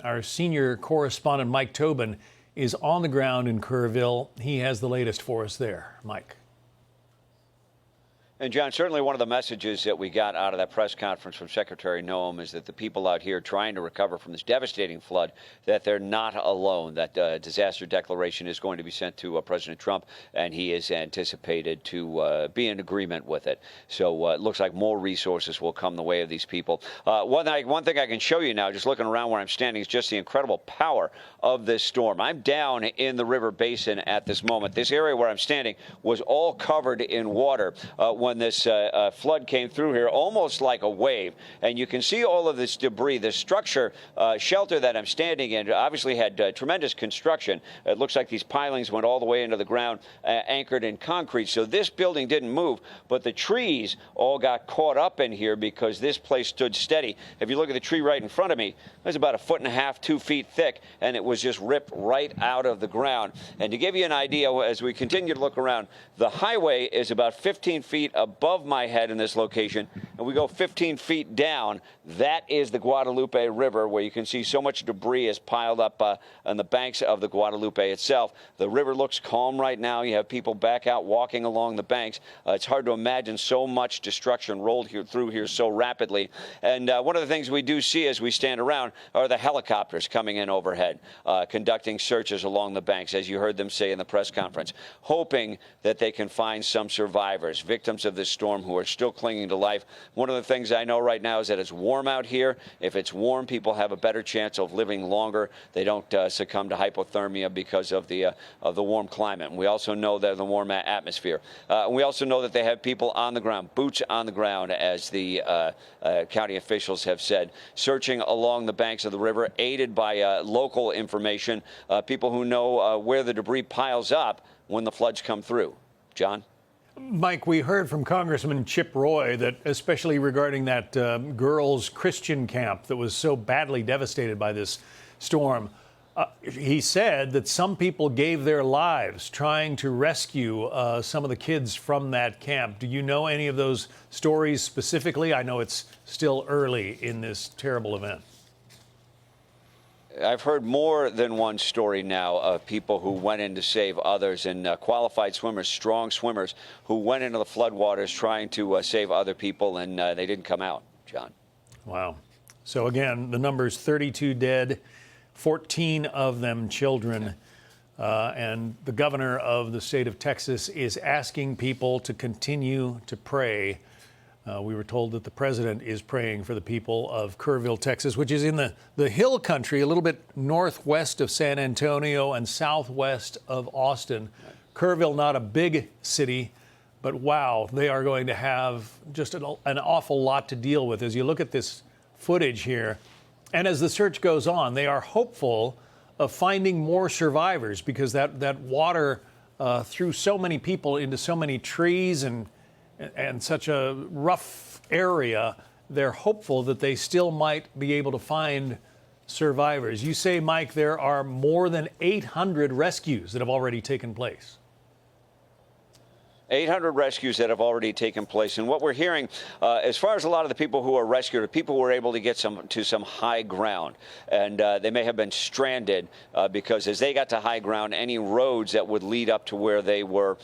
Our senior correspondent, Mike Tobin, is on the ground in Kerrville. He has the latest for us there. Mike. And, John, certainly one of the messages that we got out of that press conference from Secretary Noem is that the people out here trying to recover from this devastating flood, that they're not alone, that disaster declaration is going to be sent to President Trump, and he is anticipated to be in agreement with it. So it looks like more resources will come the way of these people. One thing I can show you now, just looking around where I'm standing, is just the incredible power of this storm. I'm down in the river basin at this moment. This area where I'm standing was all covered in water when this flood came through here, almost like a wave. And you can see all of this debris. The structure shelter that I'm standing in obviously had tremendous construction. It looks like these pilings went all the way into the ground, anchored in concrete. So this building didn't move, but the trees all got caught up in here because this place stood steady. If you look at the tree right in front of me, it was about 1.5 to 2 feet thick, and it was just ripped right out of the ground. And to give you an idea, as we continue to look around, the highway is about 15 feet above my head in this location, and we go 15 feet down. That is the Guadalupe River, where you can see so much debris is piled up on the banks of the Guadalupe itself. The river looks calm right now. You have people back out walking along the banks. It's hard to imagine so much destruction rolled through here so rapidly. And one of the things we do see as we stand around are the helicopters coming in overhead, conducting searches along the banks, as you heard them say in the press conference, hoping that they can find some survivors, victims of this storm who are still clinging to life. One of the things I know right now is that it's warm out here. If it's warm, people have a better chance of living longer. They don't succumb to hypothermia because of the warm climate. And we also know that the warm atmosphere. We also know that they have people on the ground, boots on the ground, as the county officials have said, searching along the banks of the river, aided by local information, people who know where the debris piles up when the floods come through. John? Mike, we heard from Congressman Chip Roy that, especially regarding that girls' Christian camp that was so badly devastated by this storm, he said that some people gave their lives trying to rescue some of the kids from that camp. Do you know any of those stories specifically? I know it's still early in this terrible event. I've heard more than one story now of people who went in to save others, and qualified swimmers, strong swimmers, who went into the floodwaters trying to save other people, and they didn't come out, John. Wow. So again, the number's 32 dead, 14 of them children. And the governor of the state of Texas is asking people to continue to pray. We were told that the president is praying for the people of Kerrville, Texas, which is in the hill country, a little bit northwest of San Antonio and southwest of Austin. Kerrville, not a big city, but wow, they are going to have just an awful lot to deal with. As you look at this footage here, and as the search goes on, they are hopeful of finding more survivors, because that water threw so many people into so many trees and such a rough area. They're hopeful that they still might be able to find survivors. You say, Mike, there are more than 800 rescues that have already taken place. 800 rescues that have already taken place. And what we're hearing, as far as a lot of the people who are rescued, are people who were able to get to some high ground. And they may have been stranded because as they got to high ground, any roads that would lead up to where they were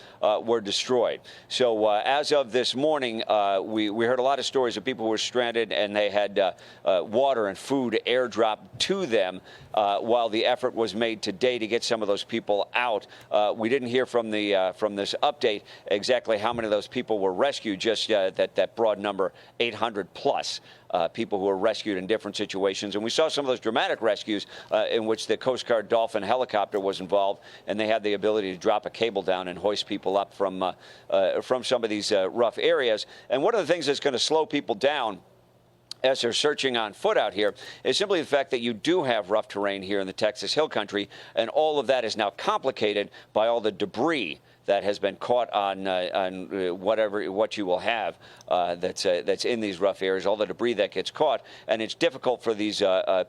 destroyed. So as of this morning, we heard a lot of stories of people who were stranded, and they had water and food airdropped to them while the effort was made today to get some of those people out. We didn't hear from this update exactly how many of those people were rescued, just that broad number, 800 plus people who were rescued in different situations. And we saw some of those dramatic rescues in which the Coast Guard Dolphin helicopter was involved, and they had the ability to drop a cable down and hoist people up from some of these rough areas. And one of the things that's going to slow people down as they're searching on foot out here is simply the fact that you do have rough terrain here in the Texas Hill Country, and all of that is now complicated by all the debris that has been caught on what you will have that's in these rough areas, all the debris that gets caught. And it's difficult for these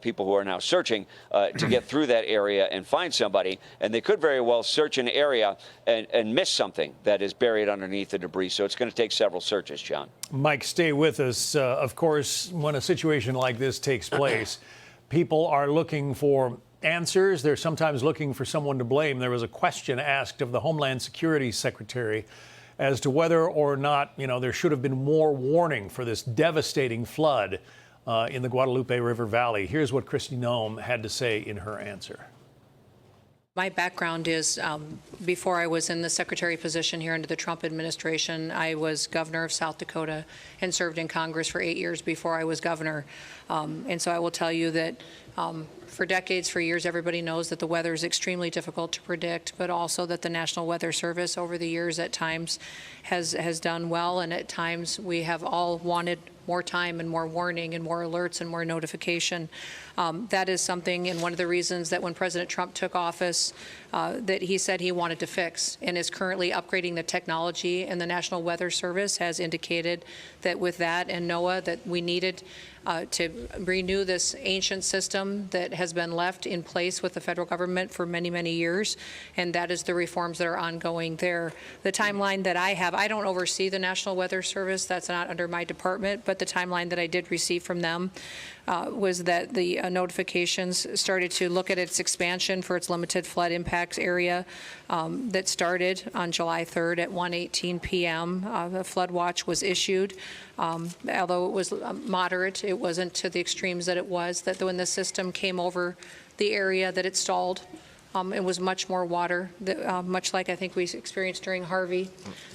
people who are now searching to get through that area and find somebody. And they could very well search an area and miss something that is buried underneath the debris. So it's going to take several searches, John. Mike, stay with us. Of course, when a situation like this takes place, people are looking for answers. They're sometimes looking for someone to blame. There was a question asked of the Homeland Security Secretary as to whether or not, there should have been more warning for this devastating flood in the Guadalupe River Valley. Here's what Kristi Noem had to say in her answer. My background is, before I was in the secretary position here under the Trump administration, I was governor of South Dakota and served in Congress for 8 years before I was governor. And so I will tell you that for decades, for years, everybody knows that the weather is extremely difficult to predict, but also that the National Weather Service over the years at times has done well, and at times we have all wanted more time and more warning and more alerts and more notification. That is something, and one of the reasons that when President Trump took office, that he said he wanted to fix, and is currently upgrading the technology. And the National Weather Service has indicated that with that and NOAA, that we needed to renew this ancient system that has been left in place with the federal government for many, many years. And that is the reforms that are ongoing there. The timeline that I have, I don't oversee the National Weather Service. That's not under my department. But the timeline that I did receive from them was that the notifications started to look at its expansion for its limited flood impacts area that started on July 3rd at 1:18 p.m. The flood watch was issued. Although it was moderate, it wasn't to the extremes that it was, that when the system came over the area that it stalled, it was much more water, much like I think we experienced during Harvey,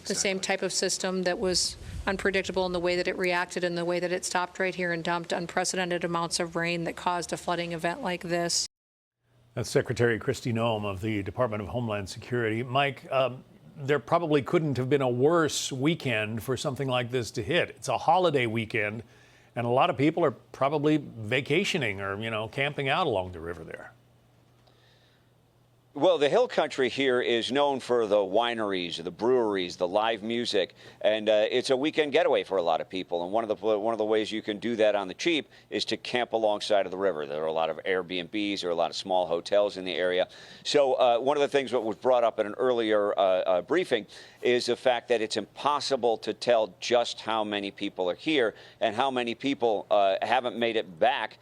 the same type of system that was unpredictable in the way that it reacted and the way that it stopped right here and dumped unprecedented amounts of rain that caused a flooding event like this. That's Secretary Kristi Noem of the Department of Homeland Security. Mike, there probably couldn't have been a worse weekend for something like this to hit. It's a holiday weekend, and a lot of people are probably vacationing or, camping out along the river there. Well, the hill country here is known for the wineries, the breweries, the live music, and it's a weekend getaway for a lot of people. And one of the ways you can do that on the cheap is to camp alongside of the river. There are a lot of Airbnbs, there are a lot of small hotels in the area. So one of the things that was brought up in an earlier briefing is the fact that it's impossible to tell just how many people are here and how many people haven't made it back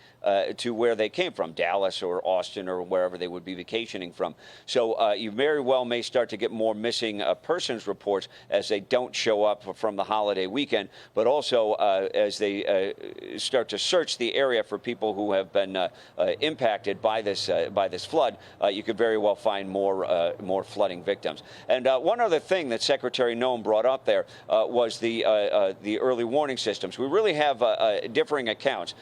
to where they came from, Dallas or Austin or wherever they would be vacationing from. So you very well may start to get more missing persons reports as they don't show up from the holiday weekend, but also as they start to search the area for people who have been impacted by this flood. You could very well find more flooding victims. And one other thing that Secretary Noem brought up there was the early warning systems. We really have differing accounts.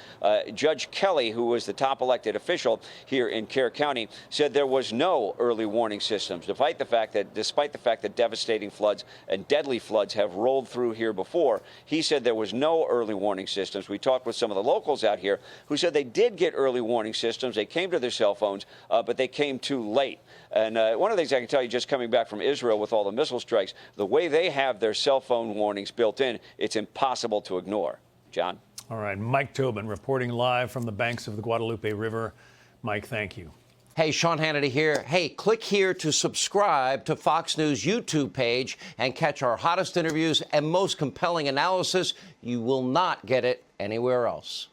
Judge Kelly, who was the top elected official here in Kerr County, said there was no early warning systems, despite the fact that devastating floods and deadly floods have rolled through here before. He said there was no early warning systems. We talked with some of the locals out here who said they did get early warning systems. They came to their cell phones, but they came too late. And one of the things I can tell you, just coming back from Israel with all the missile strikes, the way they have their cell phone warnings built in, it's impossible to ignore. John? All right, Mike Tobin reporting live from the banks of the Guadalupe River. Mike, thank you. Hey, Sean Hannity here. Hey, click here to subscribe to Fox News YouTube page and catch our hottest interviews and most compelling analysis. You will not get it anywhere else.